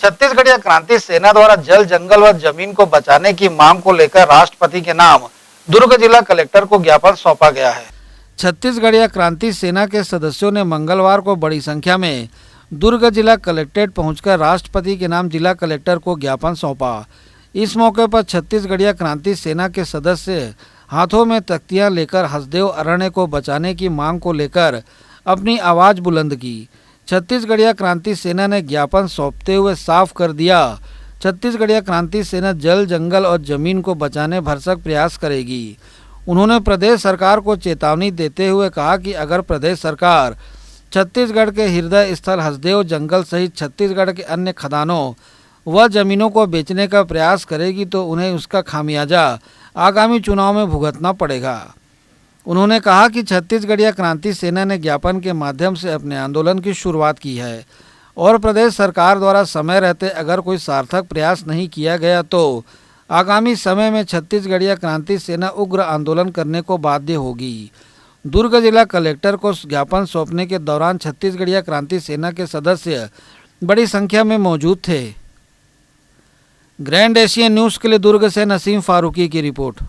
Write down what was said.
छत्तीसगढ़ीय क्रांति सेना द्वारा जल, जंगल व जमीन को बचाने की मांग को लेकर राष्ट्रपति के नाम दुर्ग जिला कलेक्टर को ज्ञापन सौंपा गया है। छत्तीसगढ़ीय क्रांति सेना के सदस्यों ने मंगलवार को बड़ी संख्या में दुर्ग जिला कलेक्ट्रेट पहुंचकर राष्ट्रपति के नाम जिला कलेक्टर को ज्ञापन सौंपा। इस मौके पर छत्तीसगढ़ीय क्रांति सेना के सदस्य हाथों में तख्तियां लेकर हसदेव अरण्य को बचाने की मांग को लेकर अपनी आवाज बुलंद की। छत्तीसगढ़ीय क्रांति सेना ने ज्ञापन सौंपते हुए साफ कर दिया, छत्तीसगढ़ीय क्रांति सेना जल, जंगल और जमीन को बचाने भरसक प्रयास करेगी। उन्होंने प्रदेश सरकार को चेतावनी देते हुए कहा कि अगर प्रदेश सरकार छत्तीसगढ़ के हृदय स्थल हसदेव जंगल सहित छत्तीसगढ़ के अन्य खदानों व जमीनों को बेचने का प्रयास करेगी तो उन्हें उसका खामियाजा आगामी चुनाव में भुगतना पड़ेगा। उन्होंने कहा कि छत्तीसगढ़ीय क्रांति सेना ने ज्ञापन के माध्यम से अपने आंदोलन की शुरुआत की है और प्रदेश सरकार द्वारा समय रहते अगर कोई सार्थक प्रयास नहीं किया गया तो आगामी समय में छत्तीसगढ़ीय क्रांति सेना उग्र आंदोलन करने को बाध्य होगी। दुर्ग जिला कलेक्टर को ज्ञापन सौंपने के दौरान छत्तीसगढ़ीय क्रांति सेना के सदस्य बड़ी संख्या में मौजूद थे। ग्रैंड एशियन न्यूज़ के लिए दुर्ग से नसीम फारूकी की रिपोर्ट।